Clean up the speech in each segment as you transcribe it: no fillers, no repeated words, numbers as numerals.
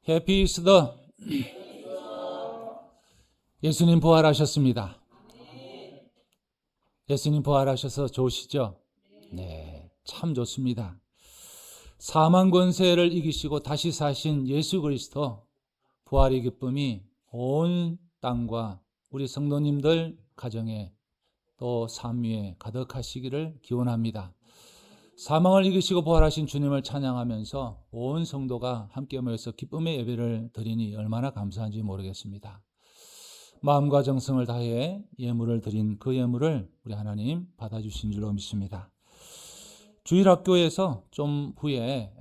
해피 이스터. 예수님 부활하셨습니다. 예수님 부활하셔서 좋으시죠? 네, 참 좋습니다. 사망 권세를 이기시고 다시 사신 예수 그리스도 부활의 기쁨이 온 땅과 우리 성도님들 가정에 또 삶 위에 가득하시기를 기원합니다. 사망을 이기시고 부활하신 주님을 찬양하면서 온 성도가 함께 모여서 기쁨의 예배를 드리니 얼마나 감사한지 모르겠습니다. 마음과 정성을 다해 예물을 드린 그 예물을 우리 하나님 받아주신 줄로 믿습니다. 주일학교에서 좀 후에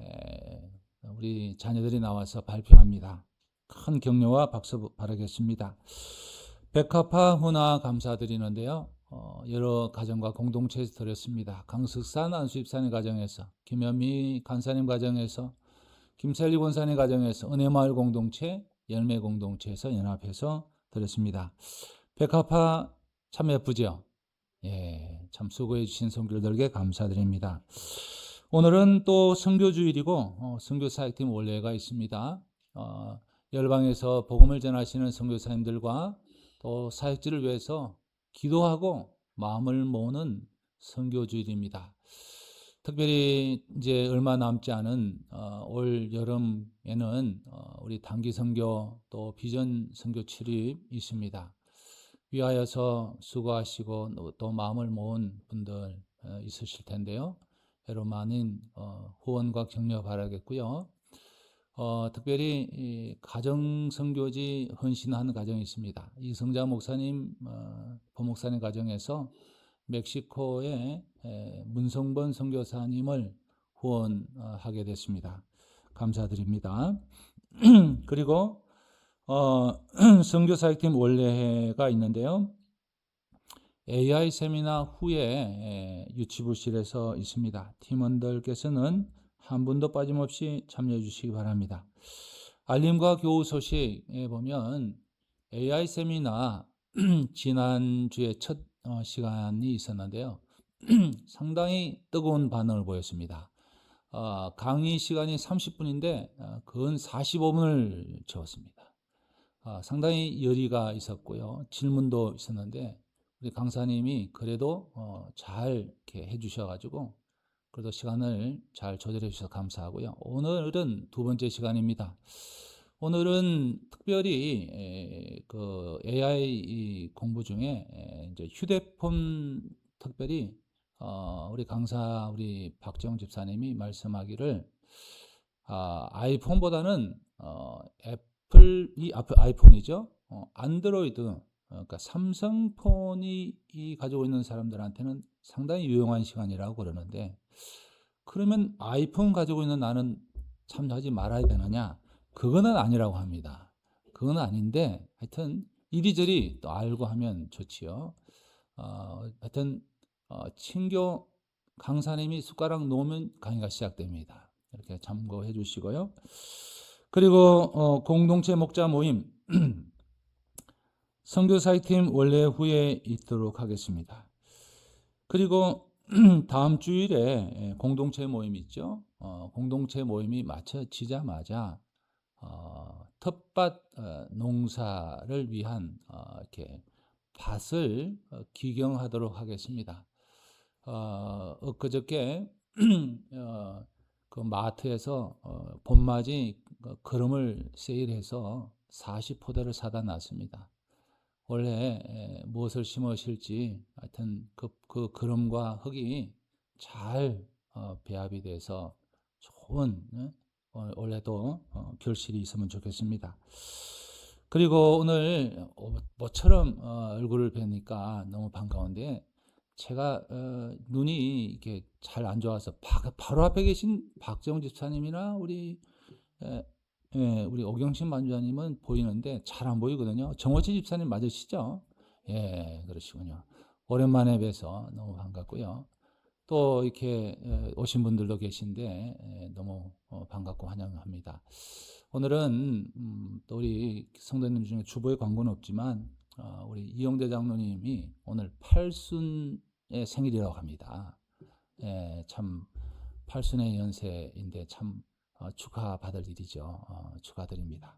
우리 자녀들이 나와서 발표합니다. 큰 격려와 박수 바라겠습니다. 백합화 훈화 감사드리는데요. 여러 가정과 공동체에서 드렸습니다. 강석산 안수입사님 가정에서, 김현미 간사님 가정에서, 김살리 권사님 가정에서, 은혜마을 공동체, 열매 공동체에서 연합해서 드렸습니다. 백합화 참 예쁘죠? 예, 참 수고해 주신 성도들에게 감사드립니다. 오늘은 또 선교주일이고 선교사역팀 원례가 있습니다. 열방에서 복음을 전하시는 선교사님들과 또 사역지를 위해서 기도하고 마음을 모으는 선교주일입니다. 특별히 이제 얼마 남지 않은 올 여름에는 우리 단기 선교 또 비전 선교 출입이 있습니다. 위하여서 수고하시고 또 마음을 모은 분들 있으실 텐데요. 여러 많은 후원과 격려 바라겠고요. 특별히 가정 선교지 헌신하는 가정이 있습니다. 이성자 목사님, 부목사님 가정에서 멕시코의 문성번 선교사님을 후원하게 됐습니다. 감사드립니다. 그리고 선교사역팀 원래가 있는데요. AI 세미나 후에 유치부실에서 있습니다. 팀원들께서는 한 분도 빠짐없이 참여해 주시기 바랍니다. 알림과 교우 소식에 보면 AI 세미나 지난주에 첫 시간이 있었는데요. 상당히 뜨거운 반응을 보였습니다. 강의 시간이 30분인데 근 45분을 채웠습니다. 상당히 열의가 있었고요. 질문도 있었는데 우리 강사님이 그래도 잘 이렇게 해주셔가지고 그래도 시간을 잘 조절해 주셔서 감사하고요. 오늘은 두 번째 시간입니다. 오늘은 특별히 그 AI 공부 중에 이제 휴대폰 특별히 우리 강사 우리 박재홍 집사님이 말씀하기를 아이폰보다는 애플이 아이폰이죠. 안드로이드 그러니까 삼성폰이 가지고 있는 사람들한테는 상당히 유용한 시간이라고 그러는데 그러면 아이폰 가지고 있는 나는 참여하지 말아야 되느냐? 그거는 아니라고 합니다. 그건 아닌데 하여튼 이리저리 또 알고 하면 좋지요. 하여튼 친교 강사님이 숟가락 놓으면 강의가 시작됩니다. 이렇게 참고해 주시고요. 그리고 공동체 목자 모임 선교사역팀 원래 후에 있도록 하겠습니다. 그리고 다음 주일에 공동체 모임이 있죠. 공동체 모임이 마쳐지자마자 텃밭 농사를 위한 이렇게 밭을 기경하도록 하겠습니다. 엊그저께 그 마트에서 봄맞이 거름을 세일해서 40포대를 사다 놨습니다. 원래 무엇을 심으실지 하여튼 그 거름과 흙이 잘 배합이 돼서 좋은 올해도 결실이 있으면 좋겠습니다. 그리고 오늘 모처럼 얼굴을 뵈니까 너무 반가운데 제가 눈이 이렇게 잘 안 좋아서 바로 앞에 계신 박재홍 집사님이나 우리 우리 오경신 만주자님은 보이는데 잘 안 보이거든요. 정호치 집사님 맞으시죠? 예, 그러시군요. 오랜만에 뵈서 너무 반갑고요. 또 이렇게 오신 분들도 계신데 너무 반갑고 환영합니다. 오늘은 또 우리 성도님 중에 주보에 광고는 없지만 우리 이용대 장로님이 오늘 8순의 생일이라고 합니다. 참 8순의 연세인데 참 축하받을 일이죠. 축하드립니다.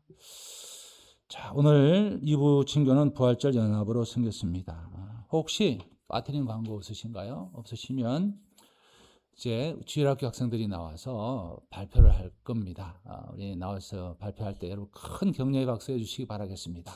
자, 오늘 2부 친교는 부활절 연합으로 생겼습니다. 혹시 빠트린 광고 없으신가요? 없으시면 이제 주일학교 학생들이 나와서 발표를 할 겁니다. 우리 나와서 발표할 때 여러분 큰 격려의 박수 해주시기 바라겠습니다.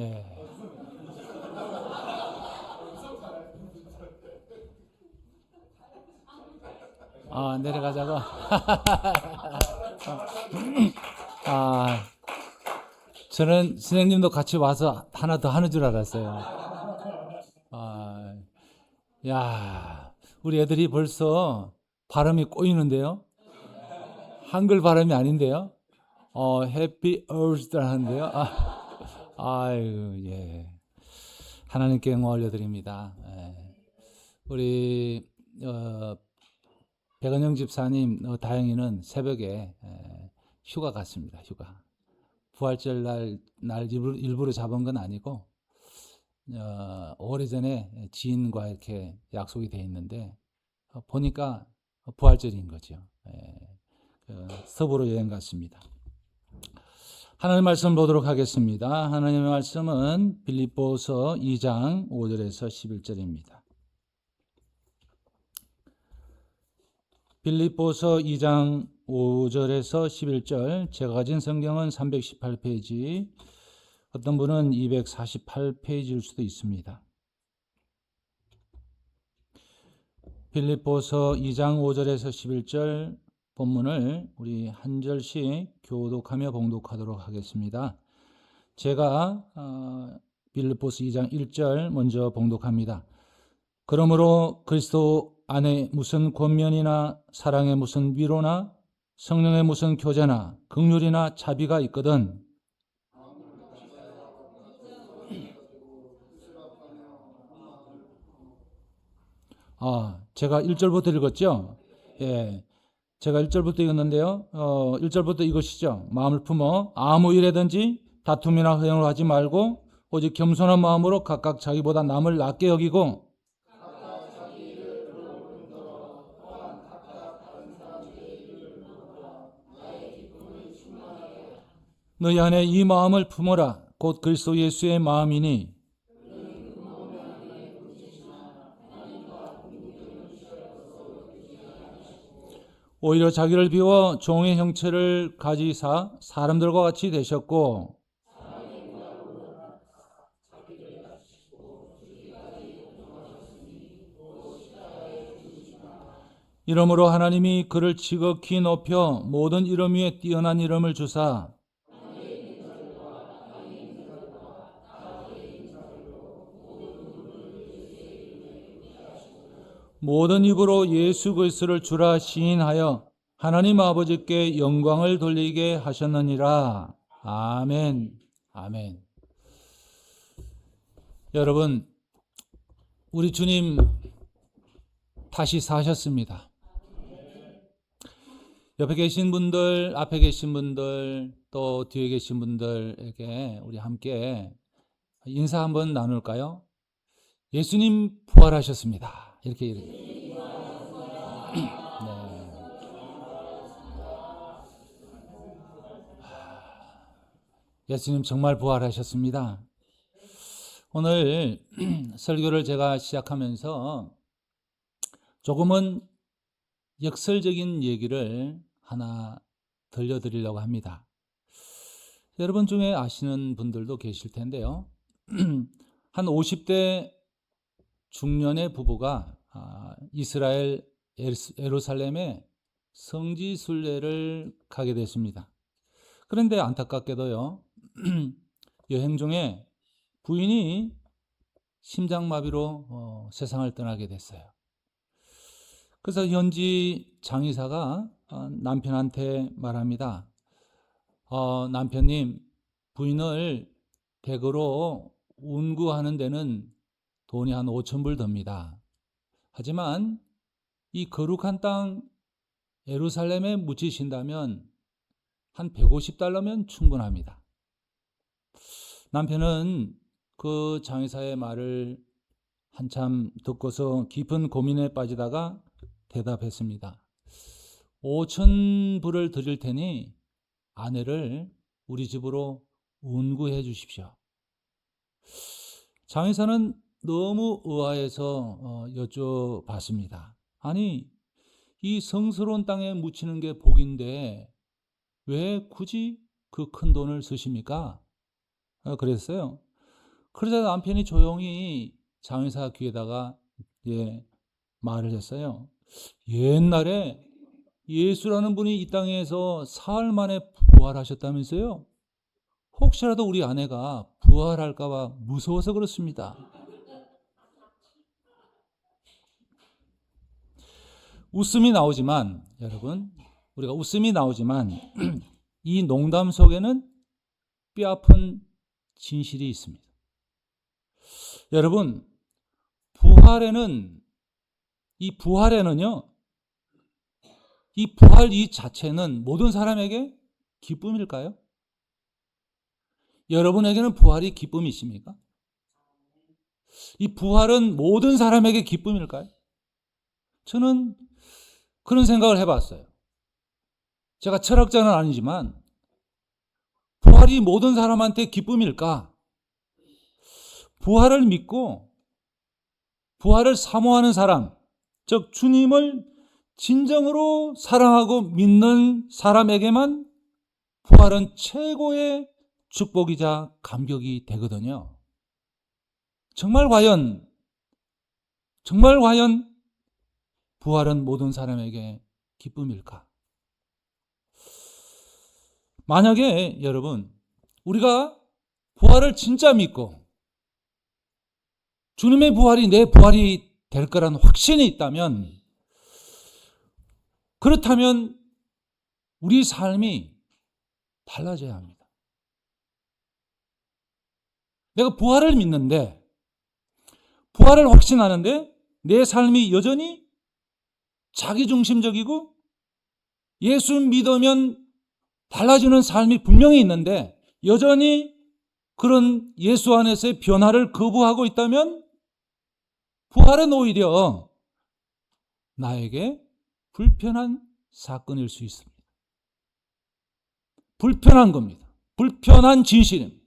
예. 내려가자고. 아, 저는 선생님도 같이 와서 하나 더 하는 줄 알았어요. 아, 야, 우리 애들이 벌써 발음이 꼬이는데요. 한글 발음이 아닌데요. 해피 어스트 하는데요. 아유, 예. 하나님께 영광 올려드립니다. 예. 우리 백은영 집사님 다행히는 새벽에 휴가 갔습니다. 휴가. 부활절 날 일부러 잡은 건 아니고 오래전에 지인과 이렇게 약속이 돼 있는데 보니까 부활절인 거죠. 서부로 여행 갔습니다. 하나님의 말씀 보도록 하겠습니다. 하나님의 말씀은 빌립보서 2장 5절에서 11절입니다. 빌립보서 2장 5절에서 11절, 제가 가진 성경은 318페이지, 어떤 분은 248페이지일 수도 있습니다. 빌립보서 2장 5절에서 11절 본문을 우리 한 절씩 교독하며 봉독하도록 하겠습니다. 제가 빌립보서 2장 1절 먼저 봉독합니다. 그러므로 그리스도 안에 무슨 권면이나 사랑의 무슨 위로나 성령의 무슨 교제나 긍휼이나 자비가 있거든 제가 1절부터 읽었죠? 예. 제가 1절부터 읽었는데요. 1절부터 이것이죠. 마음을 품어 아무 일에든지 다툼이나 허영을 하지 말고 오직 겸손한 마음으로 각각 자기보다 남을 낮게 여기고 너희 안에 이 마음을 품어라. 곧 그리스도 예수의 마음이니 오히려 자기를 비워 종의 형체를 가지사 사람들과 같이 되셨고 이러므로 하나님이 그를 지극히 높여 모든 이름 위에 뛰어난 이름을 주사 모든 입으로 예수 그리스도를 주라 시인하여 하나님 아버지께 영광을 돌리게 하셨느니라. 아멘. 아멘. 여러분, 우리 주님 다시 사셨습니다. 옆에 계신 분들, 앞에 계신 분들, 또 뒤에 계신 분들에게 우리 함께 인사 한번 나눌까요? 예수님 부활하셨습니다. 이렇게. 네. 예수님 정말 부활하셨습니다. 오늘 설교를 제가 시작하면서 조금은 역설적인 얘기를 하나 들려드리려고 합니다. 여러분 중에 아시는 분들도 계실 텐데요. 한 50대 중년의 부부가 이스라엘 예루살렘에 성지 순례를 가게 됐습니다. 그런데 안타깝게도요, 여행 중에 부인이 심장마비로 세상을 떠나게 됐어요. 그래서 현지 장의사가 남편한테 말합니다. 남편님, 부인을 댁으로 운구하는 데는 돈이 한 5,000불 듭니다. 하지만 이 거룩한 땅 예루살렘에 묻히신다면 한 150달러면 충분합니다. 남편은 그 장의사의 말을 한참 듣고서 깊은 고민에 빠지다가 대답했습니다. 5,000불을 드릴 테니 아내를 우리 집으로 운구해 주십시오. 장의사는 너무 의아해서 여쭤봤습니다. 아니, 이 성스러운 땅에 묻히는 게 복인데 왜 굳이 그 큰 돈을 쓰십니까? 그랬어요. 그러자 남편이 조용히 장의사 귀에다가 말을 했어요. 옛날에 예수라는 분이 이 땅에서 사흘 만에 부활하셨다면서요? 혹시라도 우리 아내가 부활할까 봐 무서워서 그렇습니다. 웃음이 나오지만 여러분, 우리가 웃음이 나오지만 이 농담 속에는 뼈아픈 진실이 있습니다. 여러분, 부활에는요, 이 부활 이 자체는 모든 사람에게 기쁨일까요? 여러분에게는 부활이 기쁨이십니까? 이 부활은 모든 사람에게 기쁨일까요? 저는 그런 생각을 해봤어요. 제가 철학자는 아니지만 부활이 모든 사람한테 기쁨일까? 부활을 믿고 부활을 사모하는 사람, 즉 주님을 진정으로 사랑하고 믿는 사람에게만 부활은 최고의 축복이자 감격이 되거든요. 정말 과연 부활은 모든 사람에게 기쁨일까? 만약에 여러분, 우리가 부활을 진짜 믿고 주님의 부활이 내 부활이 될 거라는 확신이 있다면, 그렇다면 우리 삶이 달라져야 합니다. 내가 부활을 믿는데, 부활을 확신하는데 내 삶이 여전히 자기중심적이고 예수 믿으면 달라지는 삶이 분명히 있는데 여전히 그런 예수 안에서의 변화를 거부하고 있다면 부활은 오히려 나에게 불편한 사건일 수 있습니다. 불편한 겁니다. 불편한 진실입니다.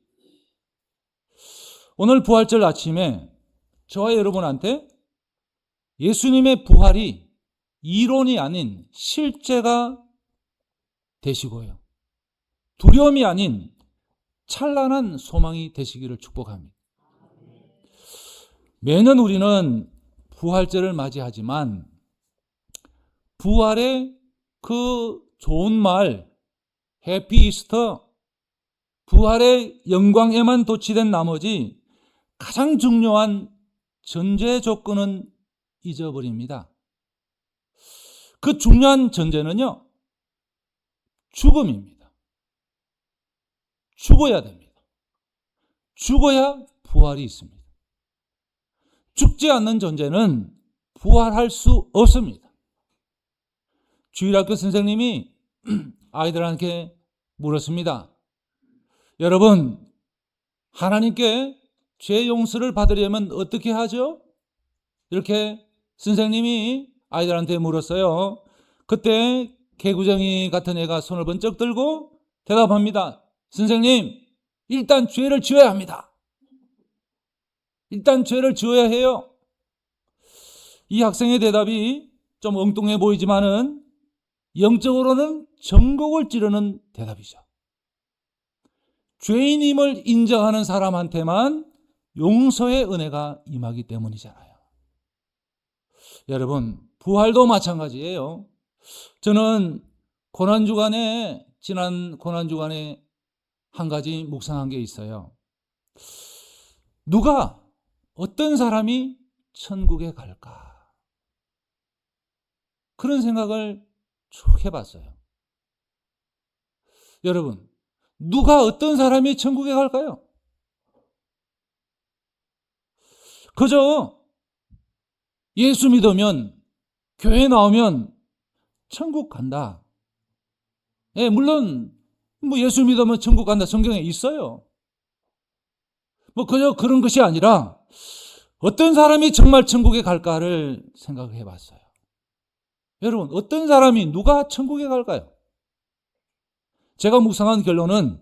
오늘 부활절 아침에 저와 여러분한테 예수님의 부활이 이론이 아닌 실제가 되시고요, 두려움이 아닌 찬란한 소망이 되시기를 축복합니다. 매년 우리는 부활절을 맞이하지만 부활의 그 좋은 말, 해피 이스터, 부활의 영광에만 도취된 나머지 가장 중요한 전제 조건은 잊어버립니다. 그 중요한 전제는요, 죽음입니다. 죽어야 됩니다. 죽어야 부활이 있습니다. 죽지 않는 존재는 부활할 수 없습니다. 주일학교 선생님이 아이들한테 물었습니다. 여러분, 하나님께 죄 용서를 받으려면 어떻게 하죠? 이렇게 선생님이 아이들한테 물었어요. 그때 개구쟁이 같은 애가 손을 번쩍 들고 대답합니다. 선생님, 일단 죄를 지어야 합니다. 일단 죄를 지어야 해요. 이 학생의 대답이 좀 엉뚱해 보이지만은 영적으로는 전곡을 찌르는 대답이죠. 죄인임을 인정하는 사람한테만 용서의 은혜가 임하기 때문이잖아요. 여러분, 부활도 마찬가지예요. 저는 지난 고난주간에 한 가지 묵상한 게 있어요. 누가, 어떤 사람이 천국에 갈까? 그런 생각을 쭉 해봤어요. 여러분, 누가, 어떤 사람이 천국에 갈까요? 그저 예수 믿으면, 교회 나오면 천국 간다. 예, 물론 예수 믿으면 천국 간다, 성경에 있어요. 그저 그런 것이 아니라 어떤 사람이 정말 천국에 갈까를 생각해 봤어요. 여러분, 어떤 사람이, 누가 천국에 갈까요? 제가 묵상한 결론은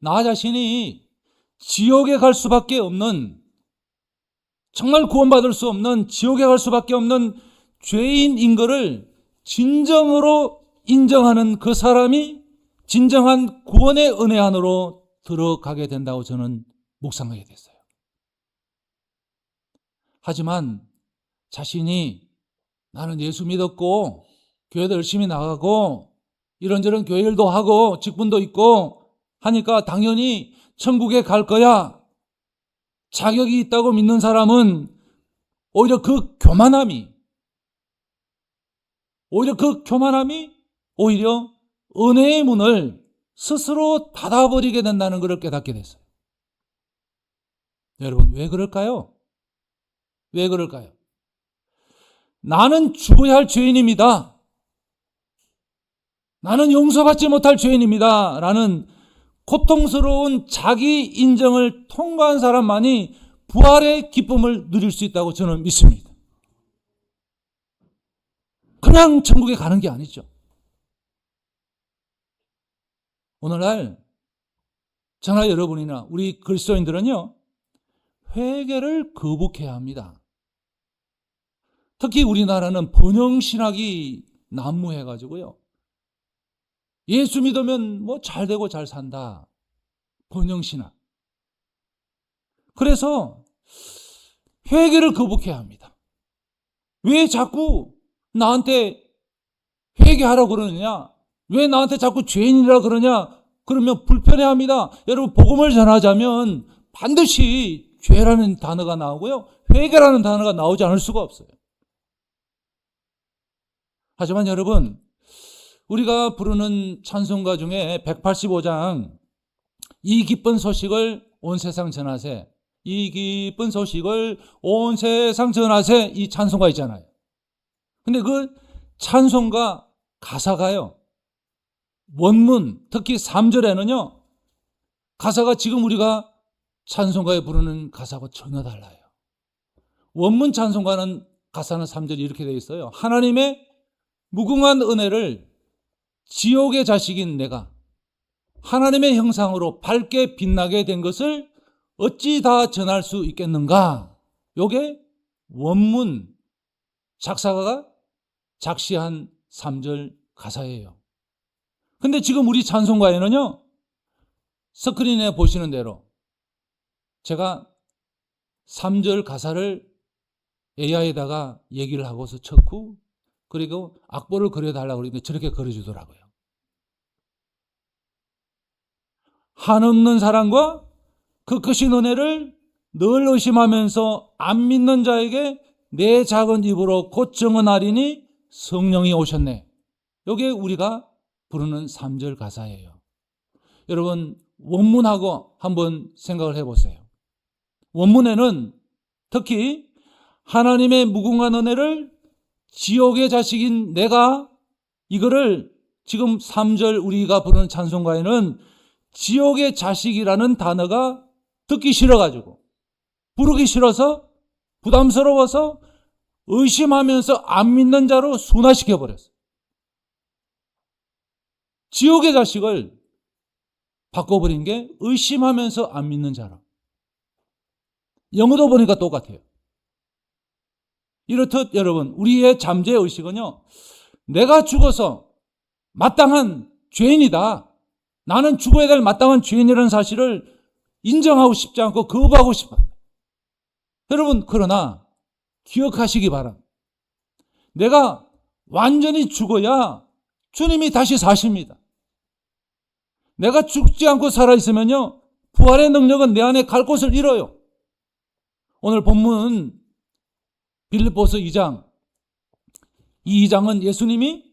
나 자신이 지옥에 갈 수밖에 없는, 정말 구원받을 수 없는, 지옥에 갈 수밖에 없는 죄인인 것을 진정으로 인정하는 그 사람이 진정한 구원의 은혜 안으로 들어가게 된다고 저는 묵상하게 됐어요. 하지만 자신이 나는 예수 믿었고 교회도 열심히 나가고 이런저런 교회 일도 하고 직분도 있고 하니까 당연히 천국에 갈 거야. 자격이 있다고 믿는 사람은 오히려 그 교만함이 오히려 은혜의 문을 스스로 닫아버리게 된다는 것을 깨닫게 됐어요. 여러분, 왜 그럴까요? 왜 그럴까요? 나는 죽어야 할 죄인입니다. 나는 용서받지 못할 죄인입니다. 라는 고통스러운 자기 인정을 통과한 사람만이 부활의 기쁨을 누릴 수 있다고 저는 믿습니다. 그냥 천국에 가는 게 아니죠. 오늘날 저나 여러분이나 우리 그리스도인들은요, 회개를 거북해야 합니다. 특히 우리나라는 번영신학이 난무해가지고요, 예수 믿으면 뭐 잘 되고 잘 산다. 번영신학. 그래서 회개를 거북해야 합니다. 왜 자꾸 나한테 회개하라고 그러느냐? 왜 나한테 자꾸 죄인이라 그러냐? 그러면 불편해합니다. 여러분, 복음을 전하자면 반드시 죄라는 단어가 나오고요, 회개라는 단어가 나오지 않을 수가 없어요. 하지만 여러분, 우리가 부르는 찬송가 중에 185장 이 기쁜 소식을 온 세상 전하세, 이 기쁜 소식을 온 세상 전하세, 이 찬송가 있잖아요. 근데 그 찬송가 가사가요, 원문 특히 3절에는요 가사가 지금 우리가 찬송가에 부르는 가사하고 전혀 달라요. 원문 찬송가는 가사는 3절이 이렇게 되어 있어요. 하나님의 무궁한 은혜를 지옥의 자식인 내가 하나님의 형상으로 밝게 빛나게 된 것을 어찌 다 전할 수 있겠는가? 요게 원문 작사가가 작시한 3절 가사예요. 근데 지금 우리 찬송가에는요, 스크린에 보시는 대로 제가 3절 가사를 AI에다가 얘기를 하고서 쳤고, 그리고 악보를 그려달라고 그러는데 저렇게 그려주더라고요. 한없는 사랑과 그 크신 은혜를 늘 의심하면서 안 믿는 자에게 내 작은 입으로 곧 증언하리니 성령이 오셨네. 이게 우리가 부르는 3절 가사예요. 여러분, 원문하고 한번 생각을 해보세요. 원문에는 특히 하나님의 무궁한 은혜를 지옥의 자식인 내가, 이거를 지금 3절 우리가 부르는 찬송가에는 지옥의 자식이라는 단어가 듣기 싫어가지고, 부르기 싫어서, 부담스러워서 의심하면서 안 믿는 자로 순화시켜버렸어요. 지옥의 자식을 바꿔버린 게 의심하면서 안 믿는 자라. 영어도 보니까 똑같아요. 이렇듯 여러분, 우리의 잠재의 의식은요, 내가 죽어서 마땅한 죄인이다, 나는 죽어야 될 마땅한 죄인이라는 사실을 인정하고 싶지 않고 거부하고 싶어요. 여러분, 그러나 기억하시기 바랍니다. 내가 완전히 죽어야 주님이 다시 사십니다. 내가 죽지 않고 살아있으면요, 부활의 능력은 내 안에 갈 곳을 잃어요. 오늘 본문 빌립보서 2장, 이 2장은 예수님이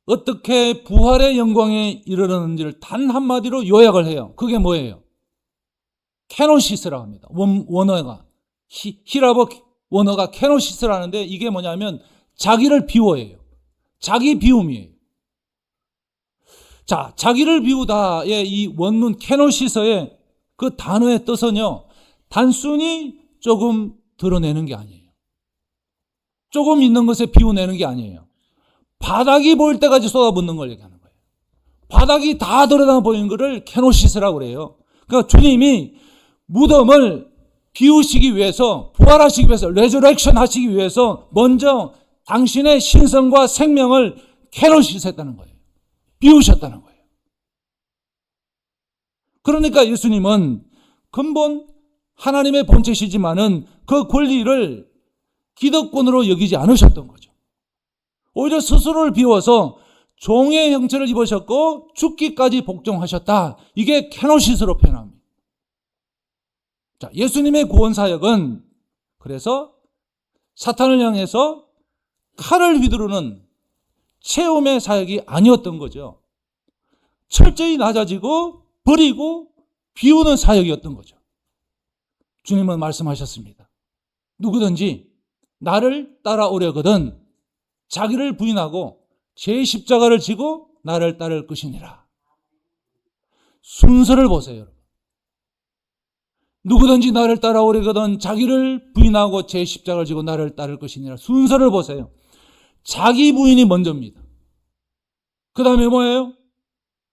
어떻게 부활의 영광에 이르렀는지를 단 한마디로 요약을 해요. 그게 뭐예요? 케노시스라고 합니다. 원어가, 히라보 원어가 케노시스라는데 이게 뭐냐면 자기를 비워예요. 자기 비움이에요. 자, 자기를 비우다의 이 원문 케노시스의 그 단어의 뜻은요, 단순히 조금 드러내는 게 아니에요. 조금 있는 것에 비워내는 게 아니에요. 바닥이 보일 때까지 쏟아붓는 걸 얘기하는 거예요. 바닥이 다 드러나 보이는 것을 케노시스라고 그래요. 그러니까 주님이 무덤을 비우시기 위해서, 부활하시기 위해서, 레저렉션 하시기 위해서 먼저 당신의 신성과 생명을 케노시스 했다는 거예요. 비우셨다는 거예요. 그러니까 예수님은 근본 하나님의 본체시지만은 그 권리를 기득권으로 여기지 않으셨던 거죠. 오히려 스스로를 비워서 종의 형체를 입으셨고 죽기까지 복종하셨다. 이게 케노시스로 표현합니다. 자, 예수님의 구원 사역은 그래서 사탄을 향해서 칼을 휘두르는 체험의 사역이 아니었던 거죠. 철저히 낮아지고 버리고 비우는 사역이었던 거죠. 주님은 말씀하셨습니다. 누구든지 나를 따라오려거든 자기를 부인하고 제 십자가를 지고 나를 따를 것이니라. 순서를 보세요, 여러분. 누구든지 나를 따라오려거든 자기를 부인하고 제 십자가를 지고 나를 따를 것이니라. 순서를 보세요. 자기 부인이 먼저입니다. 그 다음에 뭐예요?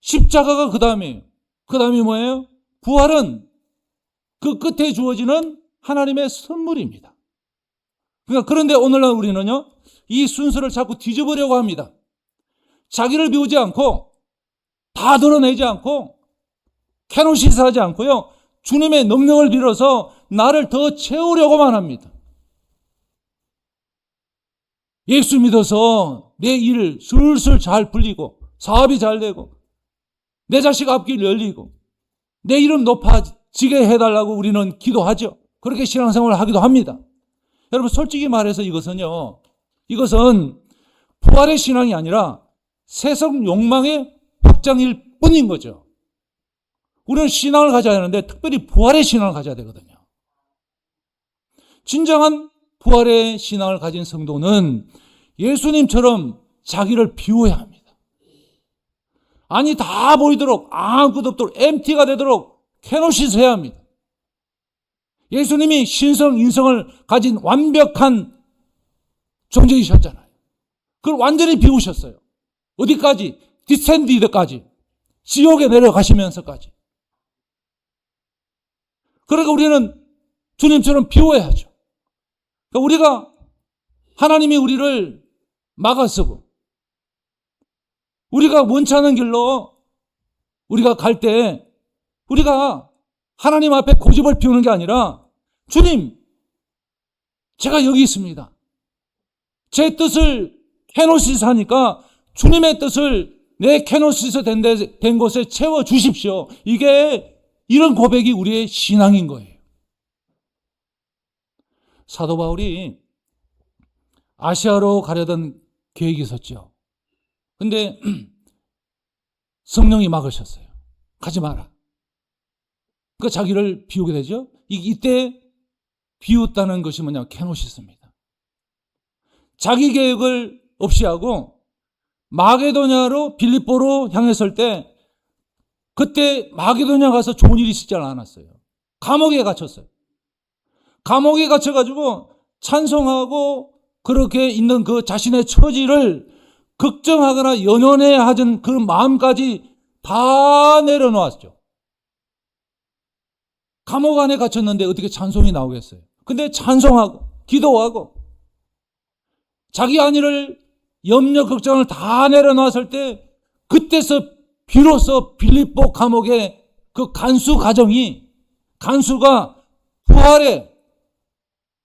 십자가가 그 다음이에요. 그 다음이 뭐예요? 부활은 그 끝에 주어지는 하나님의 선물입니다. 그러니까 그런데 오늘날 우리는요, 이 순서를 자꾸 뒤집으려고 합니다. 자기를 비우지 않고, 다 드러내지 않고, 캐노시스하지 않고요, 주님의 능력을 빌어서 나를 더 채우려고만 합니다. 예수 믿어서 내 일 슬슬 잘 풀리고, 사업이 잘 되고, 내 자식 앞길 열리고, 내 이름 높아지게 해달라고 우리는 기도하죠. 그렇게 신앙생활을 하기도 합니다. 여러분, 솔직히 말해서 이것은 부활의 신앙이 아니라 세속 욕망의 확장일 뿐인 거죠. 우리는 신앙을 가져야 하는데 특별히 부활의 신앙을 가져야 되거든요. 진정한 부활의 신앙을 가진 성도는 예수님처럼 자기를 비워야 합니다. 아니, 다 보이도록, 아무것도 없도록, MT가 되도록 캐노시스 해야 합니다. 예수님이 신성, 인성을 가진 완벽한 존재이셨잖아요. 그걸 완전히 비우셨어요. 어디까지? 디센디드까지. 지옥에 내려가시면서까지. 그러니까 우리는 주님처럼 비워야죠. 그러니까 우리가 하나님이 우리를 막아서고 우리가 원치 않은 길로 우리가 갈 때 우리가 하나님 앞에 고집을 피우는 게 아니라 주님, 제가 여기 있습니다. 제 뜻을 캐노시스 하니까 주님의 뜻을 내 캐노시스 된 곳에 채워주십시오. 이런 고백이 우리의 신앙인 거예요. 사도 바울이 아시아로 가려던 계획이 있었죠. 근데 성령이 막으셨어요. 가지 마라. 그 자기를 비우게 되죠. 이때 비웠다는 것이 뭐냐? 캐노시스입니다. 자기 계획을 없이 하고 마게도냐로 빌립보로 향했을 때 그때 마게도냐 가서 좋은 일이 있지 않았어요. 감옥에 갇혔어요. 감옥에 갇혀가지고 찬송하고 그렇게 있는 그 자신의 처지를 걱정하거나 연연해야 하던 그 마음까지 다 내려놓았죠. 감옥 안에 갇혔는데 어떻게 찬송이 나오겠어요? 근데 찬송하고 기도하고 자기 안위를 염려 걱정을 다 내려놨을 때 그때서 비로소 빌립보 감옥의 그 간수가 부활의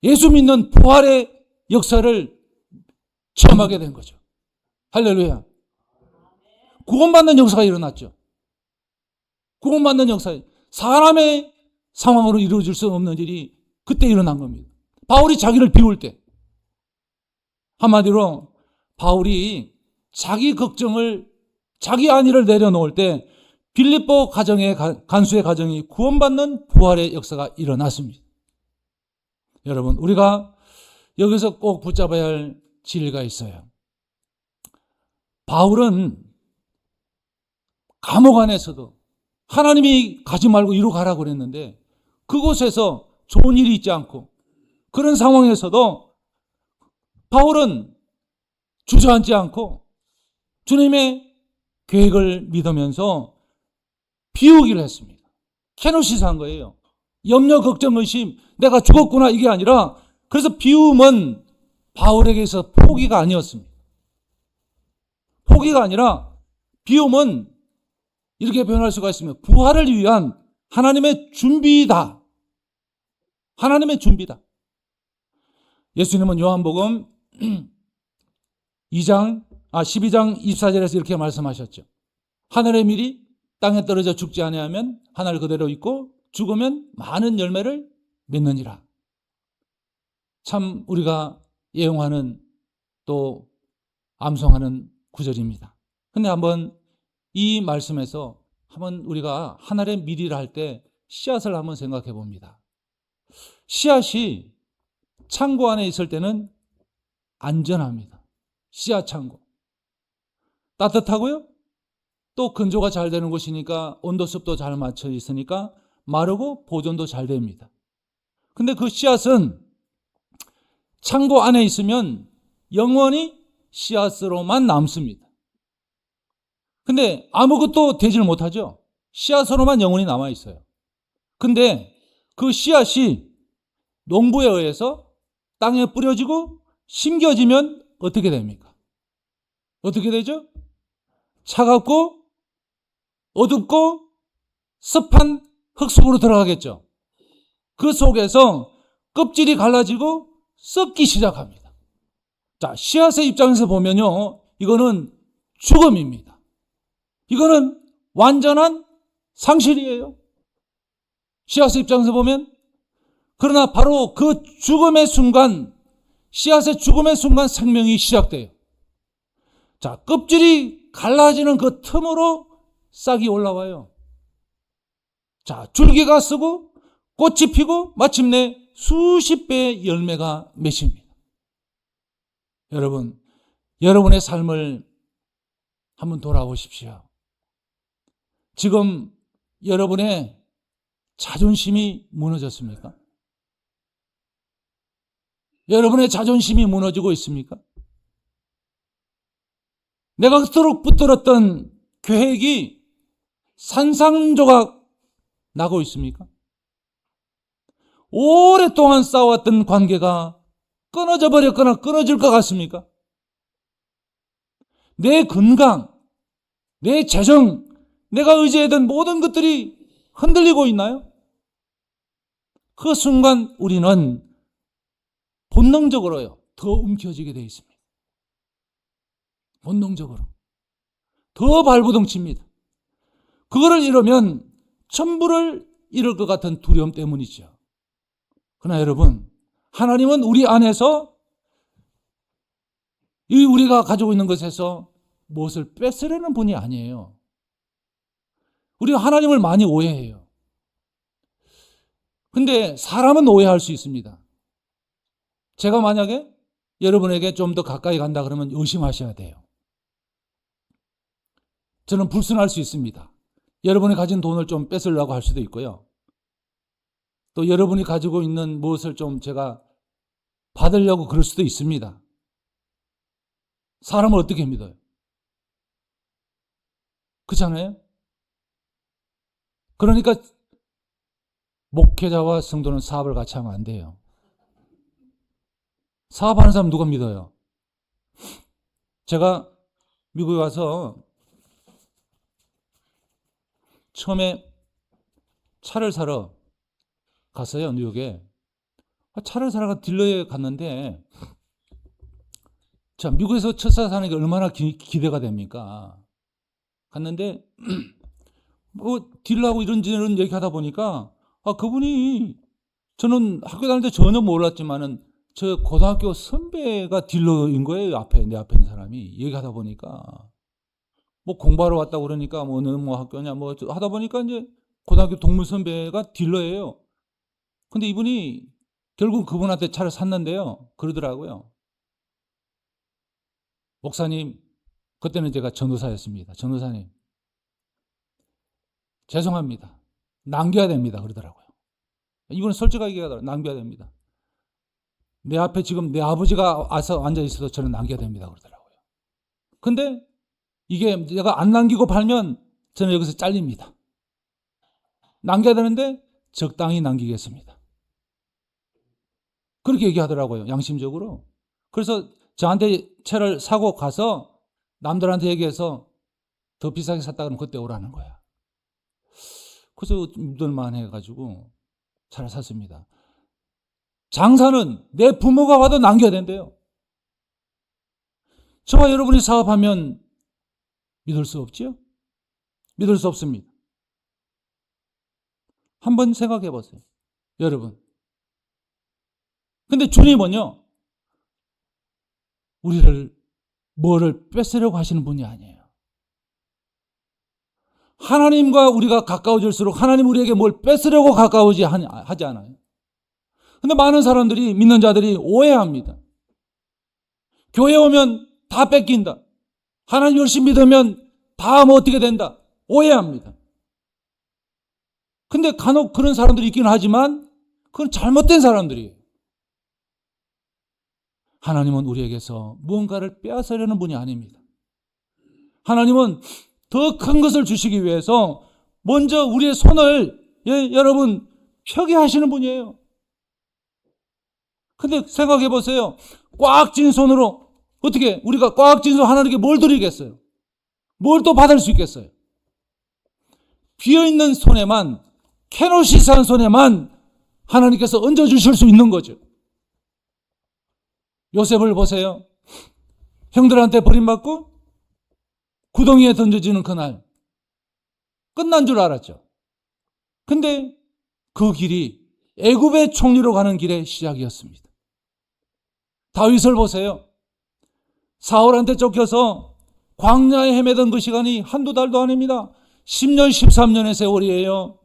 예수 믿는 부활의 역사를 체험하게 된 거죠. 할렐루야. 구원받는 역사가 일어났죠. 구원받는 역사. 사람의 상황으로 이루어질 수 없는 일이 그때 일어난 겁니다. 바울이 자기를 비울 때. 한마디로 바울이 자기 걱정을 자기 안위를 내려놓을 때 빌립보 간수의 가정이 구원받는 부활의 역사가 일어났습니다. 여러분, 우리가 여기서 꼭 붙잡아야 할 진리가 있어요. 바울은 감옥 안에서도 하나님이 가지 말고 이리로 가라고 그랬는데 그곳에서 좋은 일이 있지 않고 그런 상황에서도 바울은 주저앉지 않고 주님의 계획을 믿으면서 비우기를 했습니다. 캐노시스 한 거예요. 염려, 걱정, 의심, 내가 죽었구나 이게 아니라 그래서 비움은 바울에게서 포기가 아니었습니다. 포기가 아니라 비움은 이렇게 표현할 수가 있으며 부활을 위한 하나님의 준비다. 하나님의 준비다. 예수님은 요한복음 12장 24절에서 이렇게 말씀하셨죠. 하늘의 밀이 땅에 떨어져 죽지 아니하면 하늘 그대로 있고 죽으면 많은 열매를 맺느니라. 참 우리가 애용하는 또 암송하는 구절입니다. 근데 한번 이 말씀에서 한번 우리가 하늘의 밀이라 할 때 씨앗을 한번 생각해 봅니다. 씨앗이 창고 안에 있을 때는 안전합니다. 씨앗 창고. 따뜻하고요. 또 건조가 잘 되는 곳이니까 온도 습도 잘 맞춰 있으니까 마르고 보존도 잘 됩니다. 근데 그 씨앗은 창고 안에 있으면 영원히 씨앗으로만 남습니다. 근데 아무것도 되질 못하죠. 씨앗으로만 영원히 남아 있어요. 근데 그 씨앗이 농부에 의해서 땅에 뿌려지고 심겨지면 어떻게 됩니까? 어떻게 되죠? 차갑고 어둡고 습한 흙속으로 들어가겠죠. 그 속에서 껍질이 갈라지고 썩기 시작합니다. 자, 씨앗의 입장에서 보면요, 이거는 죽음입니다. 이거는 완전한 상실이에요. 씨앗의 입장에서 보면. 그러나 바로 그 죽음의 순간, 씨앗의 죽음의 순간 생명이 시작돼요. 자, 껍질이 갈라지는 그 틈으로 싹이 올라와요. 자, 줄기가 쓰고 꽃이 피고 마침내 수십 배의 열매가 맺힙니다. 여러분, 여러분의 삶을 한번 돌아보십시오. 지금 여러분의 자존심이 무너졌습니까? 여러분의 자존심이 무너지고 있습니까? 내가 그토록 붙들었던 계획이 산산조각 나고 있습니까? 오랫동안 쌓아왔던 관계가 끊어져 버렸거나 끊어질 것 같습니까? 내 건강, 내 재정, 내가 의지했던 모든 것들이 흔들리고 있나요? 그 순간 우리는 본능적으로요, 더 움켜쥐게 되어 있습니다. 본능적으로. 더 발부둥칩니다. 그거를 잃으면 전부를 잃을 것 같은 두려움 때문이죠. 그러나 여러분, 하나님은 우리 안에서 이 우리가 가지고 있는 것에서 무엇을 뺏으려는 분이 아니에요. 우리가 하나님을 많이 오해해요. 근데 사람은 오해할 수 있습니다. 제가 만약에 여러분에게 좀 더 가까이 간다 그러면 의심하셔야 돼요. 저는 불순할 수 있습니다. 여러분이 가진 돈을 좀 뺏으려고 할 수도 있고요. 또 여러분이 가지고 있는 무엇을 좀 제가 받으려고 그럴 수도 있습니다. 사람을 어떻게 믿어요? 그렇잖아요? 그러니까 목회자와 성도는 사업을 같이 하면 안 돼요. 사업하는 사람 누가 믿어요? 제가 미국에 와서 처음에 차를 사러 갔어요, 뉴욕에. 차를 사러 딜러에 갔는데, 자, 미국에서 첫 차 사는 게 얼마나 기대가 됩니까? 갔는데, 뭐, 딜러하고 이런저런 얘기하다 보니까, 그분이, 저는 학교 다닐 때 전혀 몰랐지만은, 저 고등학교 선배가 딜러인 거예요, 내 앞에 있는 사람이. 얘기하다 보니까. 뭐 공부하러 왔다고 그러니까, 뭐, 너는 뭐 학교냐, 뭐, 하다 보니까 이제 고등학교 동문 선배가 딜러예요. 근데 이분이 결국 그분한테 차를 샀는데요. 그러더라고요. 목사님, 그때는 제가 전도사였습니다. 전도사님, 죄송합니다. 남겨야 됩니다. 그러더라고요. 이분은 솔직하게 얘기하더라고요. 남겨야 됩니다. 내 앞에 지금 내 아버지가 와서 앉아 있어도 저는 남겨야 됩니다. 그러더라고요. 근데 이게 내가 안 남기고 팔면 저는 여기서 잘립니다. 남겨야 되는데 적당히 남기겠습니다. 그렇게 얘기하더라고요. 양심적으로. 그래서 저한테 차를 사고 가서 남들한테 얘기해서 더 비싸게 샀다 그러면 그때 오라는 거야. 그래서 믿을만 해가지고 잘 샀습니다. 장사는 내 부모가 와도 남겨야 된대요. 저와 여러분이 사업하면 믿을 수 없지요? 믿을 수 없습니다. 한번 생각해 보세요, 여러분. 근데 주님은요, 우리를 뭐를 뺏으려고 하시는 분이 아니에요. 하나님과 우리가 가까워질수록 하나님 우리에게 뭘 뺏으려고 하지 않아요. 근데 많은 사람들이, 믿는 자들이 오해합니다. 교회 오면 다 뺏긴다. 하나님 열심히 믿으면 다 뭐 어떻게 된다. 오해합니다. 근데 간혹 그런 사람들이 있긴 하지만 그건 잘못된 사람들이에요. 하나님은 우리에게서 무언가를 빼앗으려는 분이 아닙니다. 하나님은 더 큰 것을 주시기 위해서 먼저 우리의 손을 여러분 펴게 하시는 분이에요. 근데 생각해 보세요. 꽉 쥔 손으로 어떻게 우리가 꽉 쥔 손 하나님께 뭘 드리겠어요? 뭘 또 받을 수 있겠어요? 비어있는 손에만, 캐노시스한 손에만 하나님께서 얹어주실 수 있는 거죠. 요셉을 보세요. 형들한테 버림받고 구덩이에 던져지는 그날 끝난 줄 알았죠. 근데 그 길이 애굽의 총리로 가는 길의 시작이었습니다. 다윗을 보세요. 사울한테 쫓겨서 광야에 헤매던 그 시간이 한두 달도 아닙니다. 10년, 13년의 세월이에요.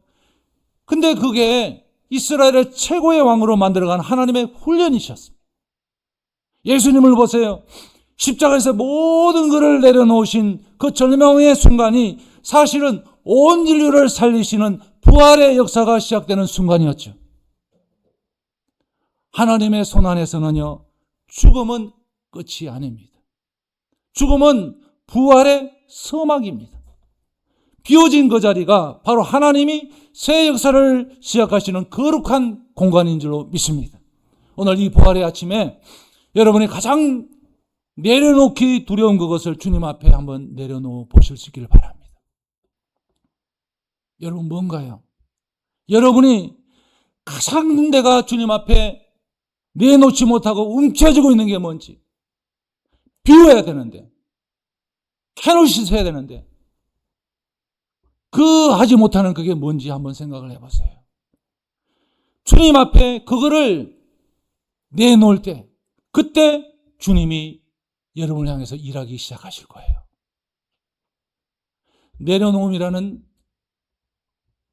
근데 그게 이스라엘의 최고의 왕으로 만들어간 하나님의 훈련이셨습니다. 예수님을 보세요. 십자가에서 모든 것을 내려놓으신 그 절망의 순간이 사실은 온 인류를 살리시는 부활의 역사가 시작되는 순간이었죠. 하나님의 손 안에서는요, 죽음은 끝이 아닙니다. 죽음은 부활의 서막입니다. 비워진 그 자리가 바로 하나님이 새 역사를 시작하시는 거룩한 공간인 줄로 믿습니다. 오늘 이 부활의 아침에 여러분이 가장 내려놓기 두려운 그것을 주님 앞에 한번 내려놓아 보실 수 있기를 바랍니다. 여러분 뭔가요? 여러분이 가장 내가 주님 앞에 내놓지 못하고 움켜쥐고 있는 게 뭔지 비워야 되는데, 캐노시스 해야 되는데 그 하지 못하는 그게 뭔지 한번 생각을 해보세요. 주님 앞에 그거를 내놓을 때, 그때 주님이 여러분을 향해서 일하기 시작하실 거예요. 내려놓음이라는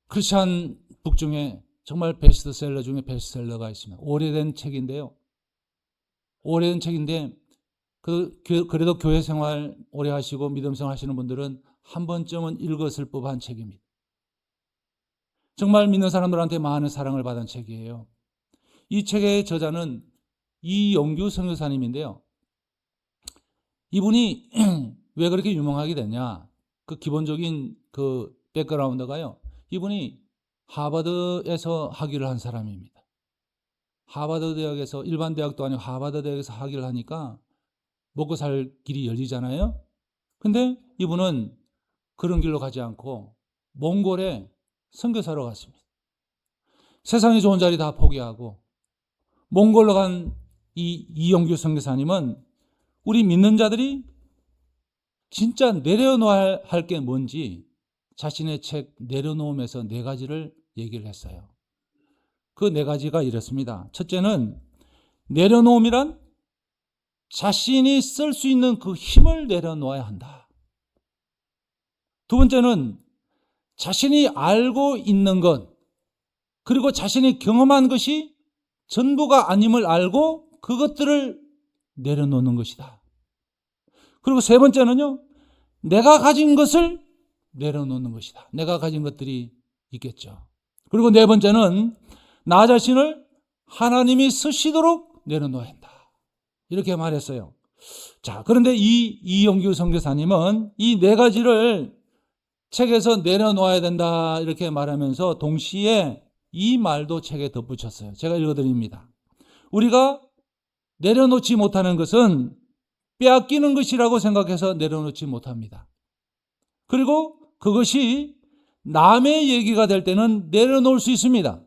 크리스찬 북 중에 정말 베스트셀러 중에 베스트셀러가 있습니다. 오래된 책인데요. 오래된 책인데 그래도 교회 생활 오래 하시고 믿음 생활 하시는 분들은 한 번쯤은 읽었을 법한 책입니다. 정말 믿는 사람들한테 많은 사랑을 받은 책이에요. 이 책의 저자는 이영규 선교사님인데요. 이분이 왜 그렇게 유명하게 됐냐? 그 기본적인 그 백그라운드가요. 이분이 하버드에서 학위를 한 사람입니다. 하버드 대학에서, 일반 대학도 아니고 하버드 대학에서 학위를 하니까 먹고 살 길이 열리잖아요. 근데 이분은 그런 길로 가지 않고 몽골에 선교사로 갔습니다. 세상에 좋은 자리 다 포기하고 몽골로 간 이영규 선교사님은 우리 믿는 자들이 진짜 내려놓아야 할 게 뭔지 자신의 책 내려놓음에서 4가지를 얘기를 했어요. 그 4가지가 이렇습니다. 첫째는 내려놓음이란 자신이 쓸 수 있는 그 힘을 내려놓아야 한다. 두 번째는 자신이 알고 있는 것, 그리고 자신이 경험한 것이 전부가 아님을 알고 그것들을 내려놓는 것이다. 그리고 세 번째는요, 내가 가진 것을 내려놓는 것이다. 내가 가진 것들이 있겠죠. 그리고 네 번째는 나 자신을 하나님이 쓰시도록 내려놓아야 한다. 이렇게 말했어요. 자, 그런데 이영규 선교사님은 이 4가지를 책에서 내려놓아야 된다 이렇게 말하면서 동시에 이 말도 책에 덧붙였어요. 제가 읽어드립니다. 우리가 내려놓지 못하는 것은 빼앗기는 것이라고 생각해서 내려놓지 못합니다. 그리고 그것이 남의 얘기가 될 때는 내려놓을 수 있습니다.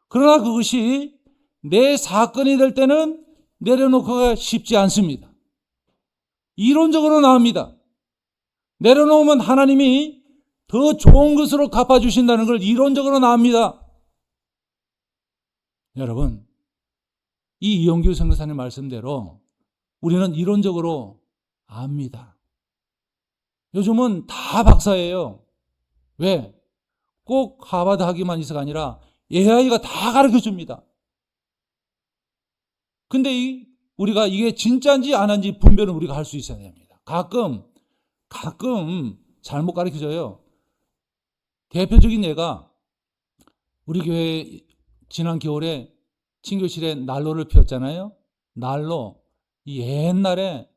그러나 그것이 내 사건이 될 때는 내려놓기가 쉽지 않습니다. 이론적으로 나옵니다. 내려놓으면 하나님이 더 좋은 것으로 갚아주신다는 걸 이론적으로 나옵니다. 여러분, 이 이용규 선교사님 말씀대로 우리는 이론적으로 압니다. 요즘은 다 박사예요. 왜? 꼭 하버드 학위만 있어가 아니라 AI가 다 가르쳐 줍니다. 근데 우리가 이게 진짜인지 아닌지 분별은 우리가 할 수 있어야 됩니다. 가끔 잘못 가르쳐 줘요. 대표적인 예가 우리 교회 지난 겨울에 친교실에 난로를 피웠잖아요. 난로. 이 옛날에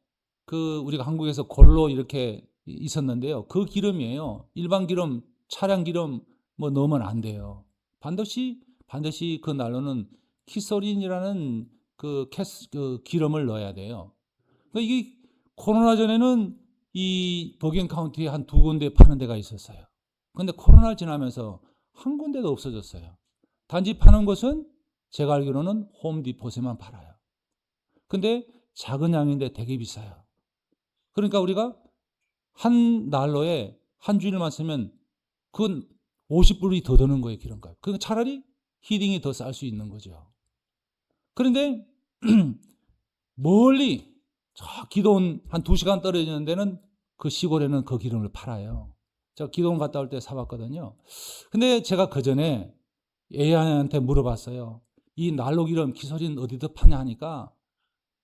우리가 한국에서 골로 이렇게 있었는데요. 그 기름이에요. 일반 기름, 차량 기름 뭐 넣으면 안 돼요. 반드시 그 난로는 키소린이라는 그 기름을 넣어야 돼요. 그러니까 이게 코로나 전에는 이 버긴 카운티에 한 2군데 파는 데가 있었어요. 그런데 코로나 지나면서 한 군데도 없어졌어요. 단지 파는 곳은 제가 알기로는 홈디포트에만 팔아요. 근데 작은 양인데 되게 비싸요. 그러니까 우리가 한 난로에 한 주일만 쓰면 그건 50불이 더 드는 거예요, 기름값. 그러니까 차라리 히딩이 더 쌀 수 있는 거죠. 그런데 멀리 저 기도원 한 2시간 떨어지는 데는 그 시골에는 그 기름을 팔아요. 제가 기도원 갔다 올 때 사봤거든요. 근데 제가 그 전에 AI한테 물어봤어요. 이 난로 기름 키소린 어디서 파냐 하니까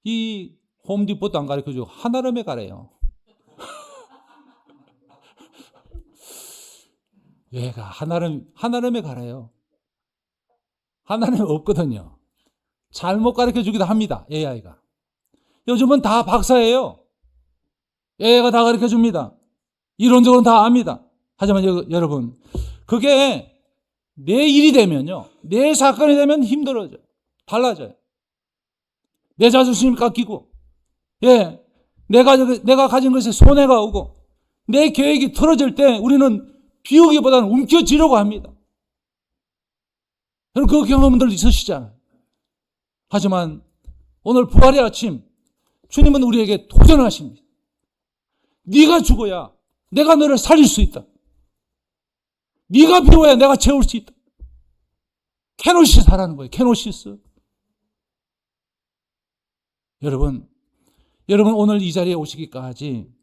이 홈디포트 안 가르쳐주고 한아름에 가래요. 얘가 한아름에 가래요. 한아름에 없거든요. 잘못 가르쳐주기도 합니다. AI가. 요즘은 다 박사예요. AI가 다 가르쳐줍니다. 이론적으로 다 압니다. 하지만 여러분, 그게 내 일이 되면요, 내 사건이 되면 힘들어져요. 달라져요. 내 자존심이 깎이고, 내가 가진 것에 손해가 오고, 내 계획이 틀어질 때 우리는 비우기보다는 움켜쥐려고 합니다. 여러분, 그 경험들 있으시잖아요. 하지만 오늘 부활의 아침, 주님은 우리에게 도전하십니다. 네가 죽어야 내가 너를 살릴 수 있다. 네가 비워야 내가 채울 수 있다. 케노시스라는 거예요. 케노시스. 여러분 오늘 이 자리에 오시기까지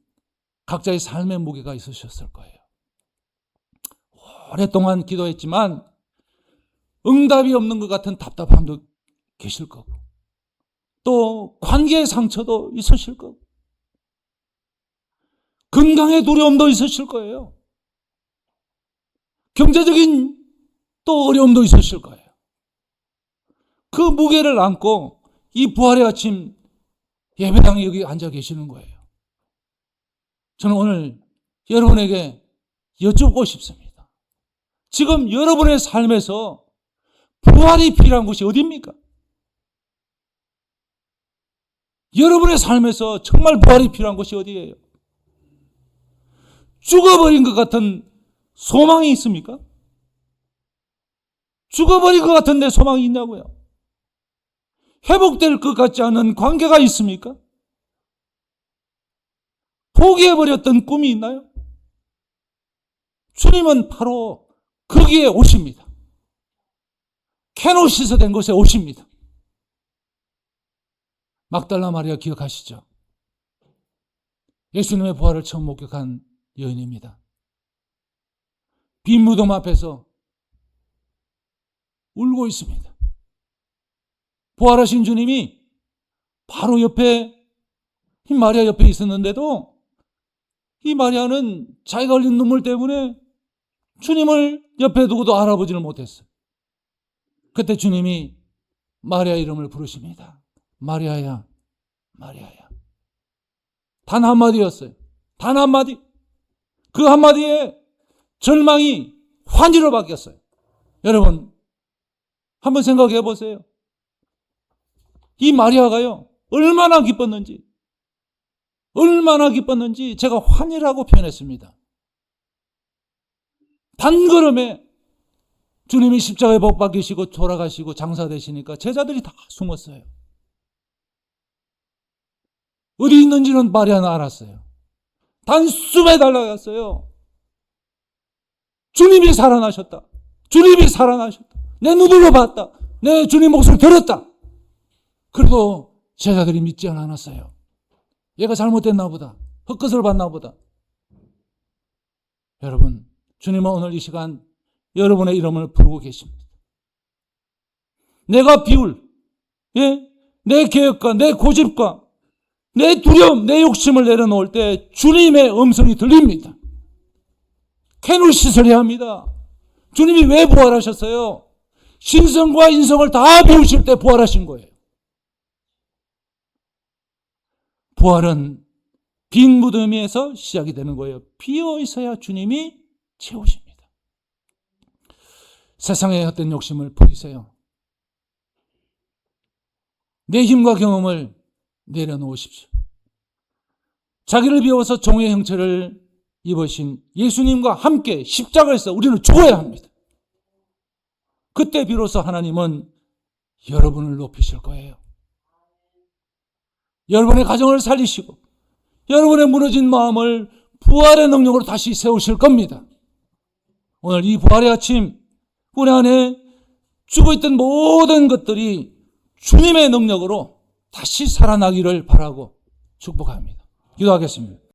각자의 삶의 무게가 있으셨을 거예요. 오랫동안 기도했지만 응답이 없는 것 같은 답답함도 계실 거고, 또 관계의 상처도 있으실 거고, 건강의 두려움도 있으실 거예요. 경제적인 또 어려움도 있으실 거예요. 그 무게를 안고 이 부활의 아침 예배당에 여기 앉아 계시는 거예요. 저는 오늘 여러분에게 여쭙고 싶습니다. 지금 여러분의 삶에서 부활이 필요한 곳이 어디입니까? 여러분의 삶에서 정말 부활이 필요한 곳이 어디예요? 죽어버린 것 같은 소망이 있습니까? 죽어버린 것 같은데 소망이 있냐고요? 회복될 것 같지 않은 관계가 있습니까? 포기해버렸던 꿈이 있나요? 주님은 바로 거기에 오십니다. 케노시스 된 곳에 오십니다. 막달라 마리아 기억하시죠? 예수님의 부활을 처음 목격한 여인입니다. 빈 무덤 앞에서 울고 있습니다. 부활하신 주님이 바로 옆에, 이 마리아 옆에 있었는데도 이 마리아는 자기가 흘린 눈물 때문에 주님을 옆에 두고도 알아보지를 못했어요. 그때 주님이 마리아 이름을 부르십니다. 마리아야, 마리아야. 단 한마디였어요. 단 한마디. 그 한마디에 절망이 환희로 바뀌었어요. 여러분, 한번 생각해 보세요. 이 마리아가요, 얼마나 기뻤는지 제가 환희라고 표현했습니다. 단걸음에 주님이 십자가에 못 박히시고 돌아가시고 장사되시니까 제자들이 다 숨었어요. 어디 있는지는 말이 안 알았어요. 단숨에 달려갔어요. 주님이 살아나셨다. 주님이 살아나셨다. 내 눈으로 봤다. 내 주님 목소리 들었다. 그래도 제자들이 믿지 않았어요. 얘가 잘못됐나 보다. 헛것을 봤나 보다. 여러분, 주님은 오늘 이 시간 여러분의 이름을 부르고 계십니다. 내가 비울, 내 계획과 내 고집과 내 두려움, 내 욕심을 내려놓을 때 주님의 음성이 들립니다. 캔을 씻으려 합니다. 주님이 왜 부활하셨어요? 신성과 인성을 다 비우실 때 부활하신 거예요. 부활은 빈 무덤에서 시작이 되는 거예요. 비어 있어야 주님이 채우십니다. 세상의 헛된 욕심을 버리세요. 내 힘과 경험을 내려놓으십시오. 자기를 비워서 종의 형체를 입으신 예수님과 함께 십자가에서 우리는 죽어야 합니다. 그때 비로소 하나님은 여러분을 높이실 거예요. 여러분의 가정을 살리시고 여러분의 무너진 마음을 부활의 능력으로 다시 세우실 겁니다. 오늘 이 부활의 아침 우리 안에 죽어있던 모든 것들이 주님의 능력으로 다시 살아나기를 바라고 축복합니다. 기도하겠습니다.